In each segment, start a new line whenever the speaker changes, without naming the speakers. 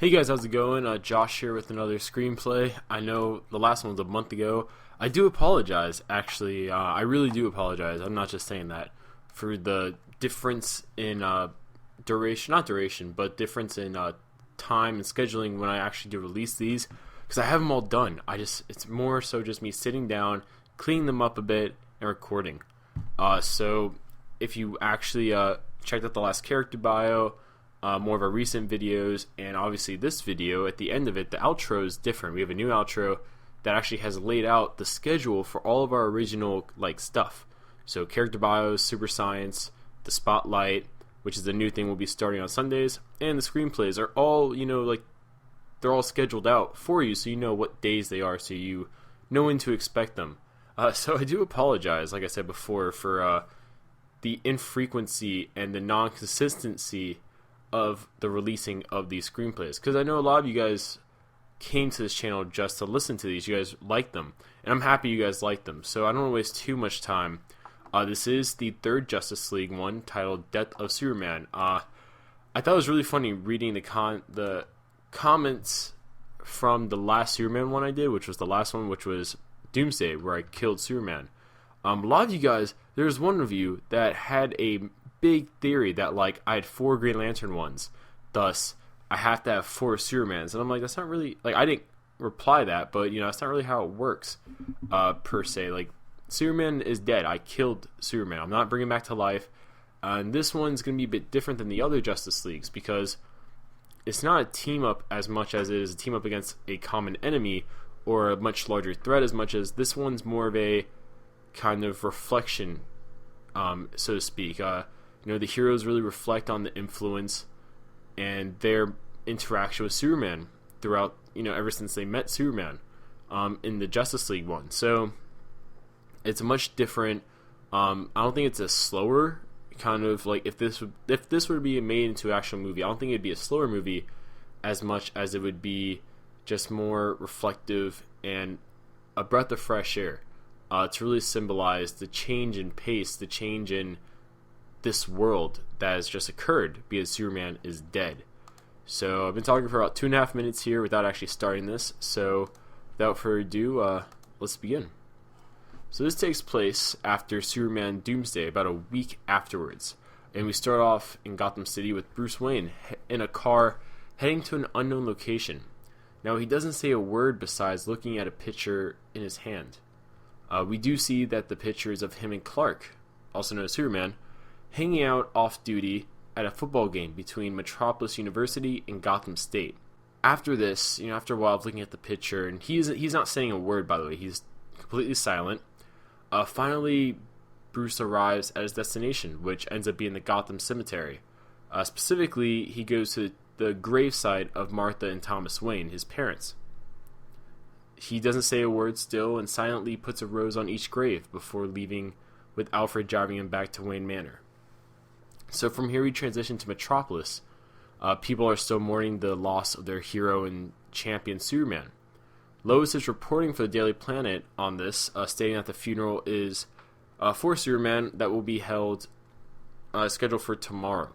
Hey guys, how's it going? Josh here with another screenplay. I know the last one was a month ago. I do apologize, actually. I really do apologize. I'm not just saying that. For the difference in duration, not duration, but difference in time and scheduling when I actually do release these. Because I have them all done. It's more so just me sitting down, cleaning them up a bit, and recording. So if you actually checked out the last character bio, more of our recent videos, and obviously this video, at the end of it, the outro is different. We have a new outro that actually has laid out the schedule for all of our original stuff. So character bios, super science, the spotlight, which is the new thing we'll be starting on Sundays, and the screenplays are all, they're all scheduled out for you so you know what days they are, so you know when to expect them. So I do apologize, like I said before, for the infrequency and the non-consistency of the releasing of these screenplays, because I know a lot of you guys came to this channel just to listen to these. You guys like them, and I'm happy you guys like them, so I don't want to waste too much time. This is the third Justice League one, titled Death of Superman. I thought it was really funny reading the comments from the last Superman one I did, which was the last one, which was Doomsday, where I killed Superman. A lot of you guys, there's one of you that had a big theory that I had 4 Green Lantern ones, thus I have to have 4 Supermans, and I'm like, that's not really, I didn't reply that, but that's not really how it works, per se. Superman is dead. I killed Superman. I'm not bringing him back to life, and this one's going to be a bit different than the other Justice Leagues, because it's not a team up as much as it is a team up against a common enemy or a much larger threat, as much as this one's more of a kind of reflection, so to speak. The heroes really reflect on the influence and their interaction with Superman throughout, ever since they met Superman in the Justice League one. So it's a much different. I don't think it's a slower kind of if this were to be made into an actual movie. I don't think it'd be a slower movie as much as it would be just more reflective and a breath of fresh air to really symbolize the change in pace, the change in this world that has just occurred because Superman is dead. So I've been talking for about 2.5 minutes here without actually starting this, so without further ado, let's begin. So this takes place after Superman Doomsday, about a week afterwards, and we start off in Gotham City with Bruce Wayne in a car heading to an unknown location. Now he doesn't say a word besides looking at a picture in his hand. We do see that the picture is of him and Clark, also known as Superman, hanging out off-duty at a football game between Metropolis University and Gotham State. After this, after a while of looking at the picture, and he's not saying a word, by the way, he's completely silent. Finally, Bruce arrives at his destination, which ends up being the Gotham Cemetery. Specifically, he goes to the gravesite of Martha and Thomas Wayne, his parents. He doesn't say a word still, and silently puts a rose on each grave before leaving, with Alfred driving him back to Wayne Manor. So from here we transition to Metropolis. People are still mourning the loss of their hero and champion Superman. Lois is reporting for the Daily Planet on this, stating that the funeral is for Superman that will be held, scheduled for tomorrow.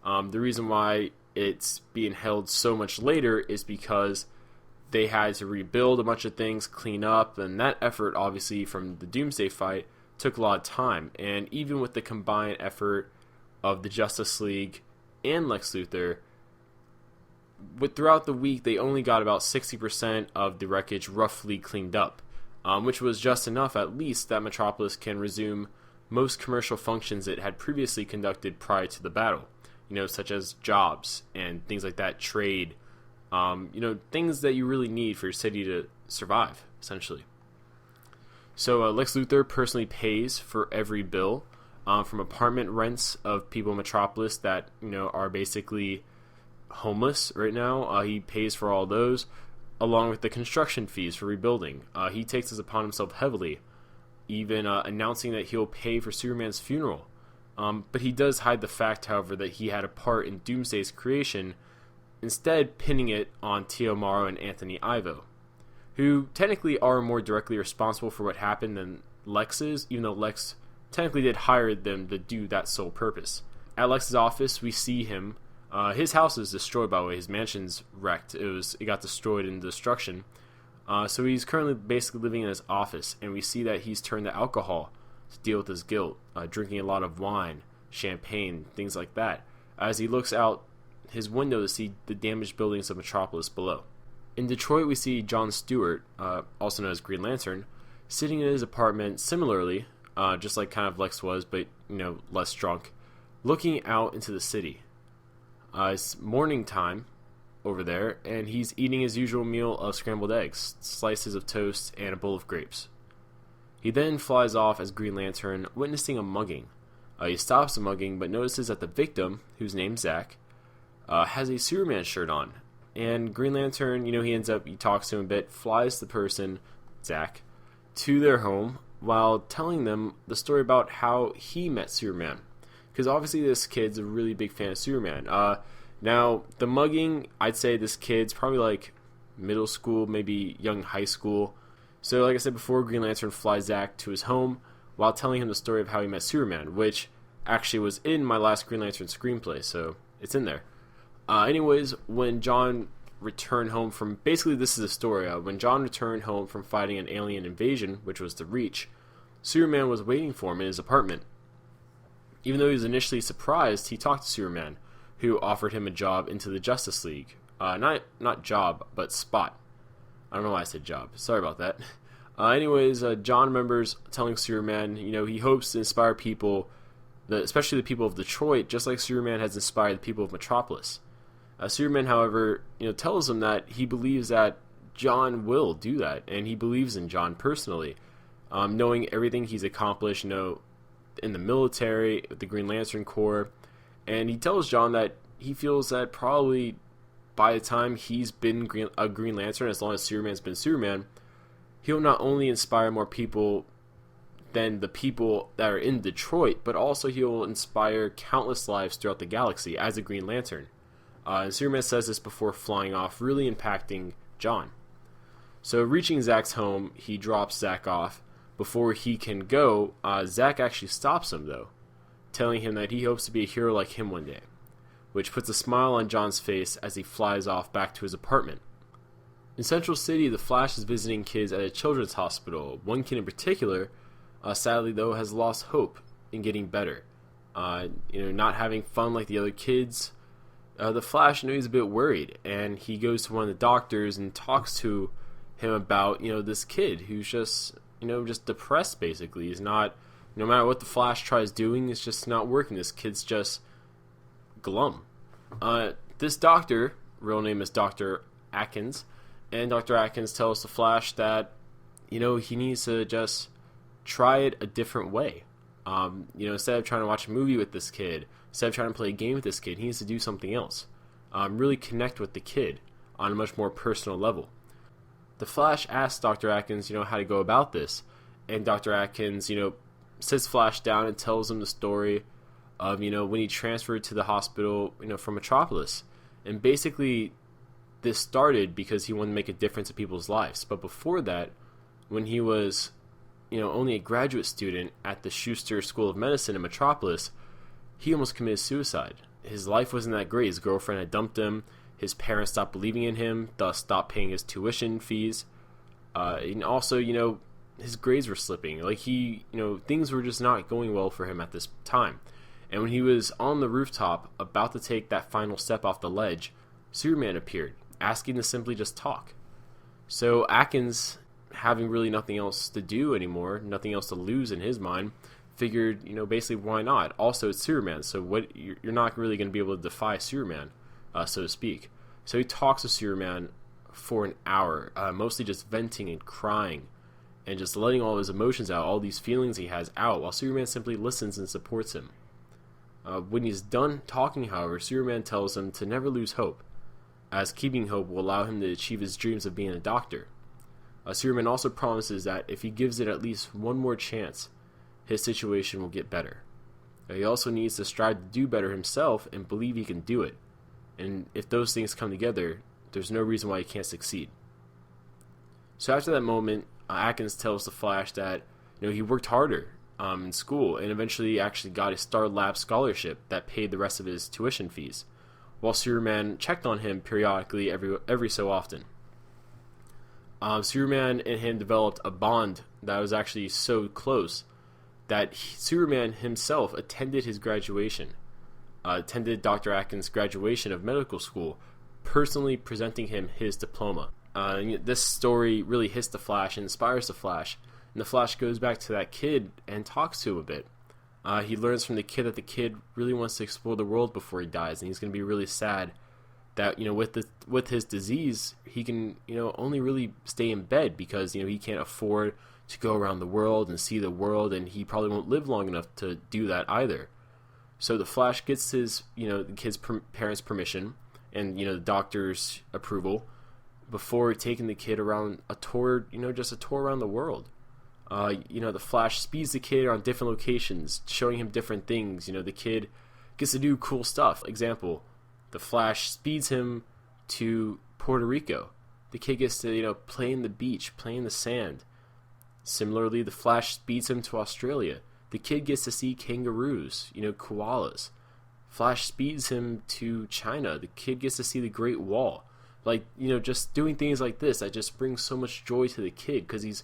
The reason why it's being held so much later is because they had to rebuild a bunch of things, clean up, and that effort, obviously, from the Doomsday fight took a lot of time. And even with the combined effort of the Justice League and Lex Luthor, throughout the week they only got about 60% of the wreckage roughly cleaned up, which was just enough at least that Metropolis can resume most commercial functions it had previously conducted prior to the battle, such as jobs and things like that, trade, things that you really need for your city to survive, essentially. So Lex Luthor personally pays for every bill, from apartment rents of people in Metropolis that are basically homeless right now. He pays for all those, along with the construction fees for rebuilding. He takes this upon himself heavily, even announcing that he'll pay for Superman's funeral. But he does hide the fact, however, that he had a part in Doomsday's creation, instead pinning it on Tio Morrow and Anthony Ivo, who technically are more directly responsible for what happened than Lex is, even though Lex technically did hire them to do that sole purpose. At Lex's office, we see him His house is destroyed, by the way. His mansion's wrecked. It got destroyed in destruction. So he's currently basically living in his office, and we see that he's turned to alcohol to deal with his guilt, drinking a lot of wine, champagne, things like that, as he looks out his window to see the damaged buildings of Metropolis below. In Detroit, we see John Stewart, also known as Green Lantern, sitting in his apartment similarly, just like kind of Lex was, but less drunk, looking out into the city. It's morning time over there, and he's eating his usual meal of scrambled eggs, slices of toast, and a bowl of grapes. He then flies off as Green Lantern, witnessing a mugging. He stops the mugging, but notices that the victim, whose name's Zach, has a Superman shirt on. And Green Lantern, he talks to him a bit, flies the person, Zach, to their home, while telling them the story about how he met Superman. Because obviously this kid's a really big fan of Superman. Now, the mugging, I'd say this kid's probably like middle school, maybe young high school. So like I said before, Green Lantern flies Zach to his home while telling him the story of how he met Superman, which actually was in my last Green Lantern screenplay, so it's in there. Anyways, when John returned home from, basically this is the story, when John returned home from fighting an alien invasion, which was the Reach, Superman was waiting for him in his apartment. Even though he was initially surprised, he talked to Superman, who offered him a job into the Justice League. Not job, but spot. I don't know why I said job. Sorry about that. Anyways, John remembers telling Superman, he hopes to inspire people, especially the people of Detroit, just like Superman has inspired the people of Metropolis. Superman, however, tells him that he believes that John will do that, and he believes in John personally, knowing everything he's accomplished, in the military, with the Green Lantern Corps. And he tells John that he feels that probably by the time he's been a Green Lantern, as long as Superman's been Superman, he'll not only inspire more people than the people that are in Detroit, but also he'll inspire countless lives throughout the galaxy as a Green Lantern. And Superman says this before flying off, really impacting John. So reaching Zach's home, he drops Zach off. Before he can go, Zach actually stops him, though, telling him that he hopes to be a hero like him one day, which puts a smile on John's face as he flies off back to his apartment. In Central City, the Flash is visiting kids at a children's hospital. One kid in particular, sadly though, has lost hope in getting better. Not having fun like the other kids. The Flash, he's a bit worried, and he goes to one of the doctors and talks to him about, this kid who's just depressed, basically. He's not, no matter what the Flash tries doing, it's just not working. This kid's just glum. This doctor, real name is Dr. Atkins, and Dr. Atkins tells the Flash that, he needs to just try it a different way. Instead of trying to watch a movie with this kid, instead of trying to play a game with this kid, he needs to do something else. Really connect with the kid on a much more personal level. The Flash asks Dr. Atkins, how to go about this, and Dr. Atkins, sits Flash down and tells him the story of, when he transferred to the hospital, from Metropolis. And basically, this started because he wanted to make a difference in people's lives. But before that, when he was, only a graduate student at the Schuster School of Medicine in Metropolis, he almost committed suicide. His life wasn't that great. His girlfriend had dumped him. His parents stopped believing in him, thus stopped paying his tuition fees. And also, his grades were slipping. Things were just not going well for him at this time. And when he was on the rooftop, about to take that final step off the ledge, Superman appeared, asking to simply just talk. So Atkins, having really nothing else to do anymore, nothing else to lose in his mind, figured, basically why not? Also, it's Superman, so you're not really going to be able to defy Superman, so to speak. So he talks to Superman for an hour, mostly just venting and crying, and just letting all his emotions out, all these feelings he has out, while Superman simply listens and supports him. When he's done talking, however, Superman tells him to never lose hope, as keeping hope will allow him to achieve his dreams of being a doctor. Superman also promises that if he gives it at least one more chance, his situation will get better. He also needs to strive to do better himself and believe he can do it. And if those things come together, there's no reason why he can't succeed. So after that moment, Atkins tells the Flash that he worked harder in school and eventually actually got a Star Lab scholarship that paid the rest of his tuition fees, while Superman checked on him periodically every so often. Superman and him developed a bond that was actually so close that Superman himself attended his graduation, attended Dr. Atkins' graduation of medical school, personally presenting him his diploma. This story really hits the Flash and inspires the Flash, and the Flash goes back to that kid and talks to him a bit. He learns from the kid that the kid really wants to explore the world before he dies, and he's going to be really sad that, with his disease, he can, only really stay in bed because, he can't afford to go around the world and see the world, and he probably won't live long enough to do that either. So the Flash gets his, the kid's parents' permission and, the doctor's approval before taking the kid around a tour, just a tour around the world. The Flash speeds the kid on different locations, showing him different things. The kid gets to do cool stuff. Example, the Flash speeds him to Puerto Rico. The kid gets to, play in the beach, play in the sand. Similarly, the Flash speeds him to Australia. The kid gets to see kangaroos, koalas. Flash speeds him to China. The kid gets to see the Great Wall. Just doing things like this that just brings so much joy to the kid because he's,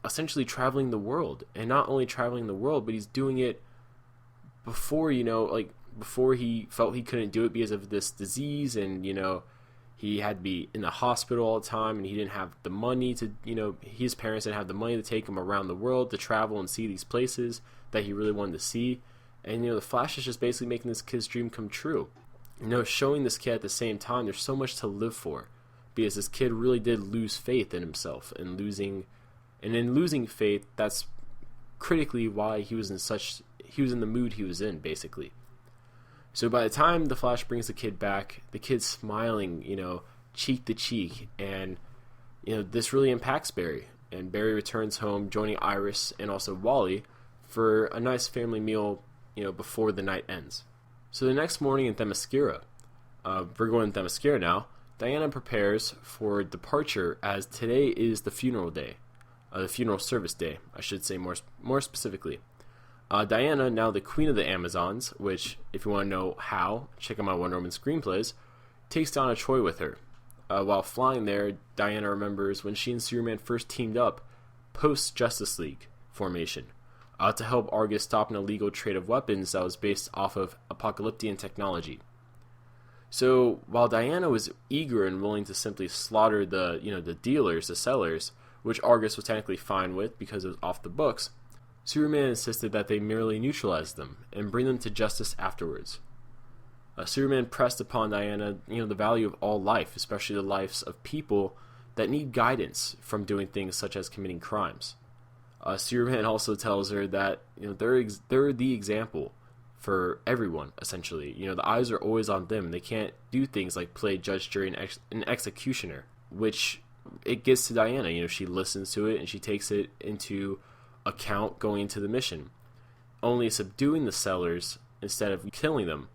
essentially traveling the world. And not only traveling the world, but he's doing it before, before he felt he couldn't do it because of this disease, and he had to be in the hospital all the time, and he didn't have the money to, his parents didn't have the money to take him around the world to travel and see these places that he really wanted to see. And the Flash is just basically making this kid's dream come true, showing this kid at the same time there's so much to live for, because this kid really did lose faith in himself, and in losing faith, that's critically why he was in the mood he was in, basically. So by the time the Flash brings the kid back, the kid's smiling, cheek to cheek, and this really impacts Barry. And Barry returns home, joining Iris and also Wally for a nice family meal, before the night ends. So the next morning in Themyscira, we're going to Themyscira now, Diana prepares for departure as today is the funeral day. The funeral service day, I should say more specifically. Diana, now the Queen of the Amazons, which, if you want to know how, check out my Wonder Woman screenplays, takes Donna Troy with her. While flying there, Diana remembers when she and Superman first teamed up post-Justice League formation to help Argus stop an illegal trade of weapons that was based off of apocalyptic technology. So while Diana was eager and willing to simply slaughter the dealers, the sellers, which Argus was technically fine with because it was off the books, Superman insisted that they merely neutralize them and bring them to justice afterwards. Superman pressed upon Diana, the value of all life, especially the lives of people that need guidance from doing things such as committing crimes. Superman also tells her that they're the example for everyone, essentially. The eyes are always on them. They can't do things like play judge, jury, and executioner, which it gets to Diana. She listens to it and she takes it into account going into the mission, only subduing the sellers instead of killing them,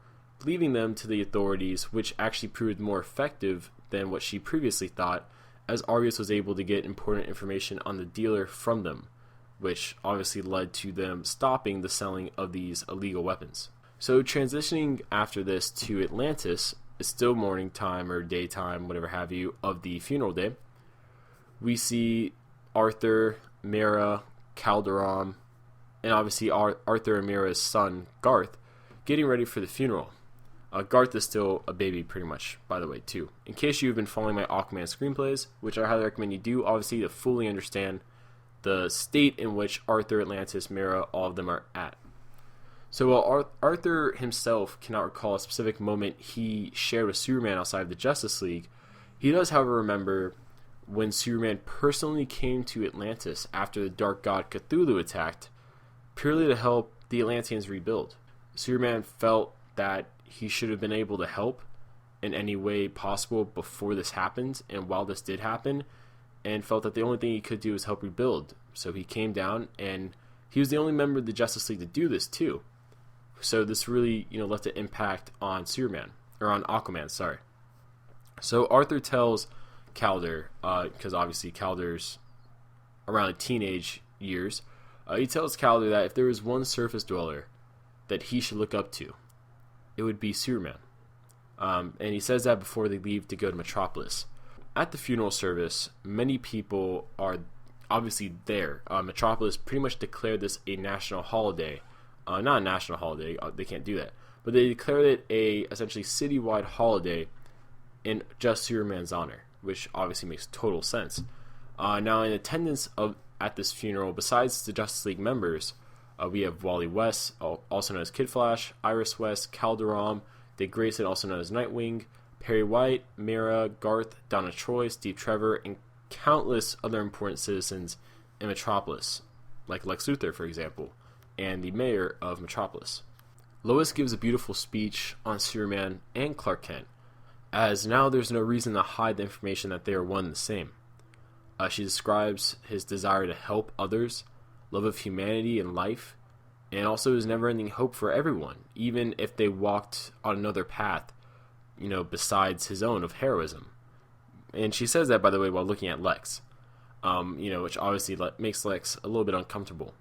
leaving them to the authorities, which actually proved more effective than what she previously thought, as Argus was able to get important information on the dealer from them, which obviously led to them stopping the selling of these illegal weapons. So transitioning after this to Atlantis, it's still morning time or daytime, whatever have you, of the funeral day. We see Arthur, Mera, Calderon, and obviously Arthur and Mera's son, Garth, getting ready for the funeral. Garth is still a baby, pretty much, by the way, too. In case you've been following my Aquaman screenplays, which I highly recommend you do, obviously, to fully understand the state in which Arthur, Atlantis, Mera, all of them are at. So while Arthur himself cannot recall a specific moment he shared with Superman outside of the Justice League, he does, however, remember when Superman personally came to Atlantis after the Dark God Cthulhu attacked, purely to help the Atlanteans rebuild. Superman felt that he should have been able to help in any way possible before this happened, and while this did happen, and felt that the only thing he could do was help rebuild. So he came down, and he was the only member of the Justice League to do this too. So this really, left an impact on on Aquaman, sorry. So Arthur tells Calder, because obviously Calder's around teenage years, he tells Calder that if there was one surface dweller that he should look up to, it would be Superman. And he says that before they leave to go to Metropolis. At the funeral service, many people are obviously there. Metropolis pretty much declared this a national holiday. Not a national holiday, they can't do that. But they declared it a essentially citywide holiday in just Superman's honor, which obviously makes total sense. Now, in attendance at this funeral, besides the Justice League members, we have Wally West, also known as Kid Flash, Iris West, Calderon, Dick Grayson, also known as Nightwing, Perry White, Mira, Garth, Donna Troy, Steve Trevor, and countless other important citizens in Metropolis, like Lex Luthor, for example, and the mayor of Metropolis. Lois gives a beautiful speech on Superman and Clark Kent, as now there's no reason to hide the information that they are one and the same. She describes his desire to help others, love of humanity and life, and also his never-ending hope for everyone, even if they walked on another path, besides his own of heroism. And she says that, by the way, while looking at Lex, which obviously makes Lex a little bit uncomfortable.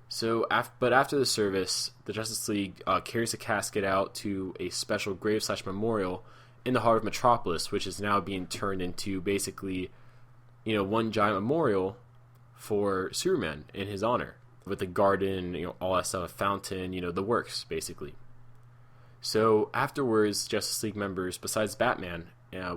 So, but after the service, the Justice League carries a casket out to a special grave/memorial in the heart of Metropolis, which is now being turned into basically, one giant memorial for Superman in his honor, with a garden, all that stuff, a fountain, the works, basically. So afterwards, Justice League members, besides Batman,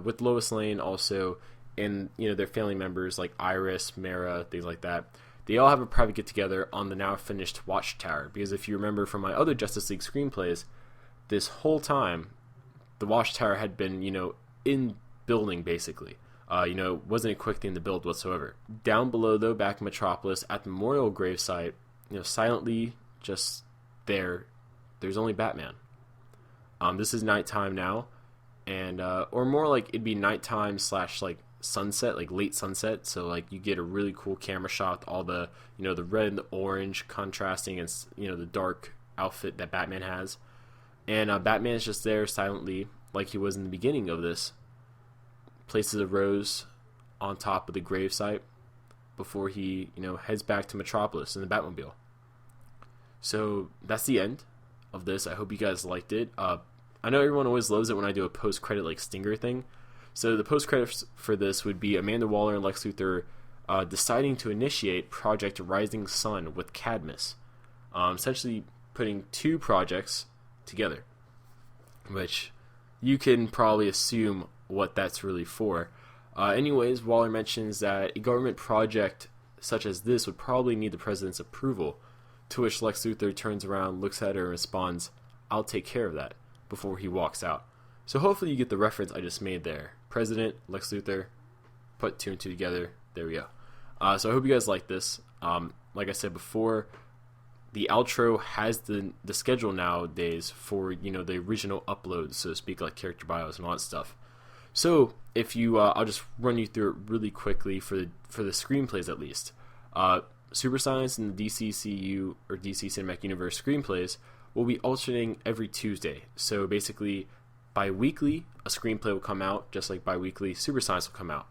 with Lois Lane also, and their family members like Iris, Mara, things like that, they all have a private get-together on the now finished Watchtower. Because if you remember from my other Justice League screenplays, this whole time, the Watchtower had been, in building, basically. Wasn't a quick thing to build whatsoever. Down below, though, back in Metropolis, at the memorial gravesite, silently just there's only Batman. This is nighttime now, and or more like it'd be nighttime / like sunset, like late sunset. So like you get a really cool camera shot, all the the red and the orange contrasting against the dark outfit that Batman has, and Batman is just there silently, like he was in the beginning of this. Places a rose on top of the gravesite before he heads back to Metropolis in the Batmobile. So that's the end of this. I hope you guys liked it. I know everyone always loves it when I do a post-credit like stinger thing. So the post-credits for this would be Amanda Waller and Lex Luthor deciding to initiate Project Rising Sun with Cadmus, essentially putting two projects together, which you can probably assume what that's really for. Anyways, Waller mentions that a government project such as this would probably need the president's approval, to which Lex Luthor turns around, looks at her, and responds, "I'll take care of that," before he walks out. So hopefully you get the reference I just made there. President, Lex Luthor, put two and two together. There we go. So I hope you guys like this. Like I said before, the outro has the schedule nowadays for the original uploads, so to speak, like character bios and all that stuff. So if you, I'll just run you through it really quickly for the screenplays at least. Super Science and the DCCU or DC Cinematic Universe screenplays will be alternating every Tuesday. So basically, bi-weekly a screenplay will come out, just like bi-weekly Super Science will come out.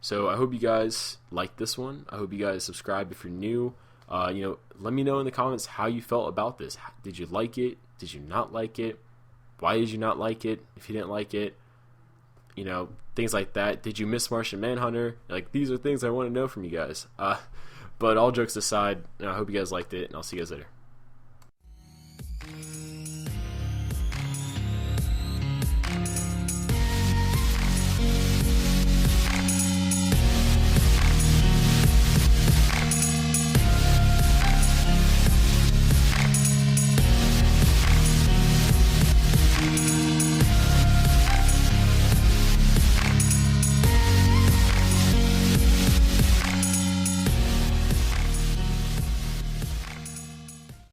So I hope you guys like this one. I hope you guys subscribe if you're new. Let me know in the comments how you felt about this. Did you like it? Did you not like it? Why did you not like it? If you didn't like it, things like that. Did you miss Martian Manhunter? Like, these are things I want to know from you guys. But all jokes aside, I hope you guys liked it, and I'll see you guys later.